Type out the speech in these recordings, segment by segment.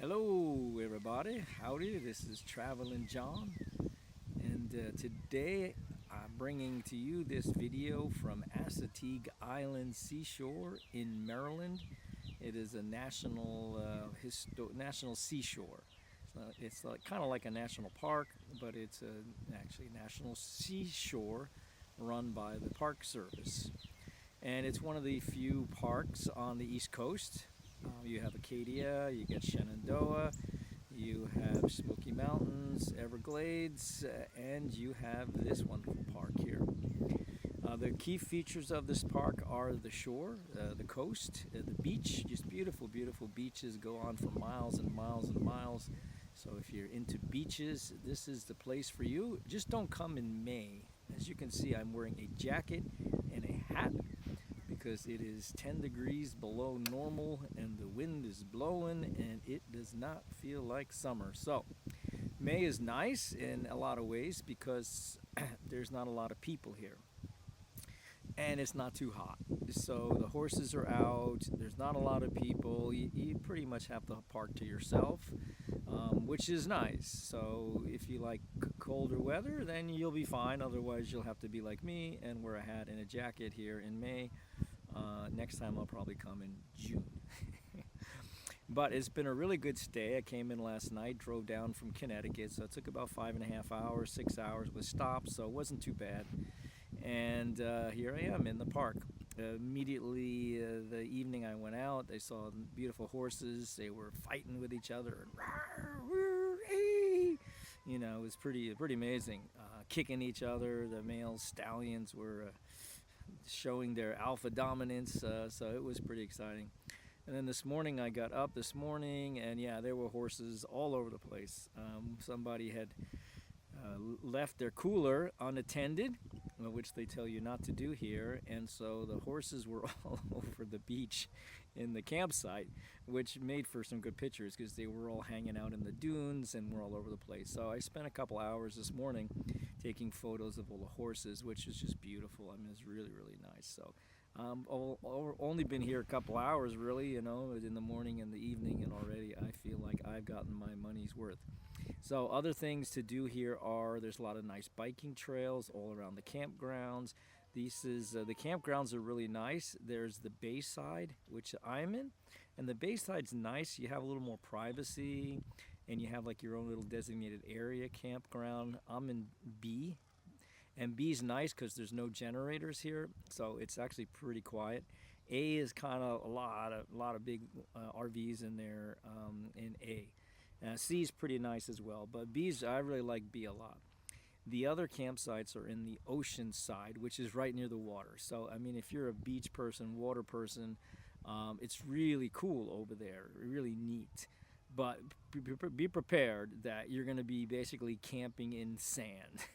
Hello, everybody. Howdy. This is Traveling John, and today I'm bringing to you this video from Assateague Island Seashore in Maryland. It is a national seashore. It's kind of like a national park, but it's actually a national seashore run by the Park Service. And it's one of the few parks on the East Coast. You have Acadia, you get Shenandoah, you have Smoky Mountains, Everglades, and you have this wonderful park here. The key features of this park are the shore, the coast, the beach. Just beautiful, beautiful beaches go on for miles and miles and miles. So if you're into beaches, this is the place for you. Just don't come in May. As you can see, I'm wearing a jacket and a hat because it is 10 degrees below normal and the wind is blowing and it does not feel like summer. So May is nice in a lot of ways because there's not a lot of people here and it's not too hot. So the horses are out, there's not a lot of people, you pretty much have the park to yourself, which is nice. So if you like colder weather, then you'll be fine. Otherwise you'll have to be like me and wear a hat and a jacket here in May. Next time I'll probably come in June. But it's been a really good stay. I came in last night, drove down from Connecticut, so it took about 5.5 hours, 6 hours with stops, so it wasn't too bad. And here I am in the park. Immediately the evening I went out, I saw beautiful horses. They were fighting with each other. You know, it was pretty amazing. Kicking each other. The male stallions were showing their alpha dominance, so it was pretty exciting. And then this morning I got up and yeah, there were horses all over the place. Somebody had left their cooler unattended, which they tell you not to do here, and so the horses were all over the beach in the campsite, which made for some good pictures because they were all hanging out in the dunes and were all over the place. So I spent a couple hours this morning taking photos of all the horses, which is just beautiful. I mean, it's really nice. So only been here a couple hours, really, you know, in the morning and the evening, and already I feel like I've gotten my money's worth. So other things to do here are there's a lot of nice biking trails all around the campgrounds. The campgrounds are really nice. There's the Bayside, which I'm in, and the Bayside's nice. You have a little more privacy, and you have like your own little designated area campground. I'm in B, and B's nice because there's no generators here, so it's actually pretty quiet. A is kind of a lot of big RVs in there in A. C is pretty nice as well, but I really like B a lot. The other campsites are in the ocean side, which is right near the water. So, I mean, if you're a beach person, water person, it's really cool over there, really neat. But be prepared that you're going to be basically camping in sand.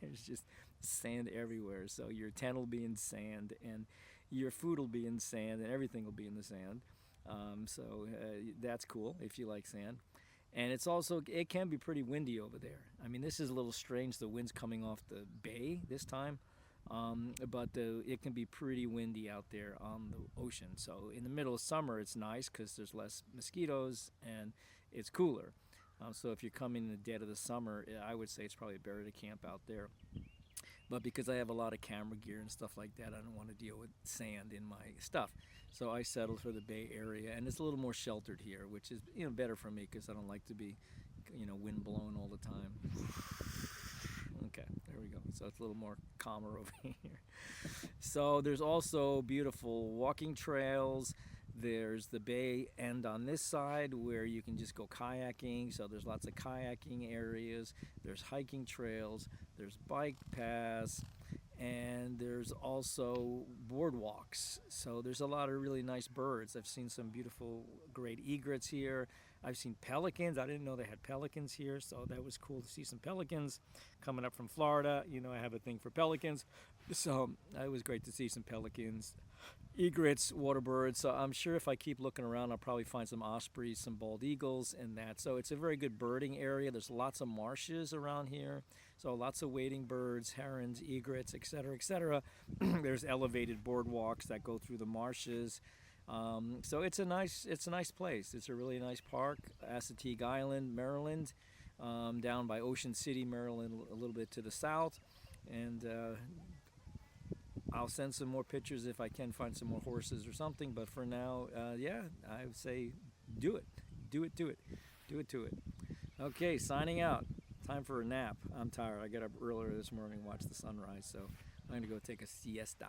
There's just sand everywhere. So your tent will be in sand, and your food will be in sand, and everything will be in the sand. That's cool if you like sand. And it can be pretty windy over there. I mean, this is a little strange. The wind's coming off the bay this time, but it can be pretty windy out there on the ocean. So in the middle of summer, it's nice because there's less mosquitoes and it's cooler. So if you're coming in the dead of the summer, I would say it's probably better to camp out there. But because I have a lot of camera gear and stuff like that, I don't want to deal with sand in my stuff. So I settled for the Bay Area, and it's a little more sheltered here, which is better for me because I don't like to be wind blown all the time. Okay, there we go. So it's a little more calmer over here. So there's also beautiful walking trails. There's the bay end on this side where you can just go kayaking. So there's lots of kayaking areas. There's hiking trails. There's bike paths. And there's also boardwalks. So there's a lot of really nice birds. I've seen some beautiful great egrets here. I've seen pelicans. I didn't know they had pelicans here, so that was cool to see some pelicans coming up from Florida. You know, I have a thing for pelicans. So it was great to see some pelicans, egrets, water birds. So I'm sure if I keep looking around, I'll probably find some ospreys, some bald eagles, and that. So it's a very good birding area. There's lots of marshes around here. So lots of wading birds, herons, egrets, etc., etc. There's elevated boardwalks that go through the marshes. So it's a nice place. It's a really nice park, Assateague Island, Maryland, down by Ocean City, Maryland, a little bit to the south. And I'll send some more pictures if I can find some more horses or something. But for now, yeah, I would say do it. Do it, do it. Do it to it. Okay, signing out. Time for a nap. I'm tired. I got up earlier this morning and watched the sunrise, so I'm going to go take a siesta.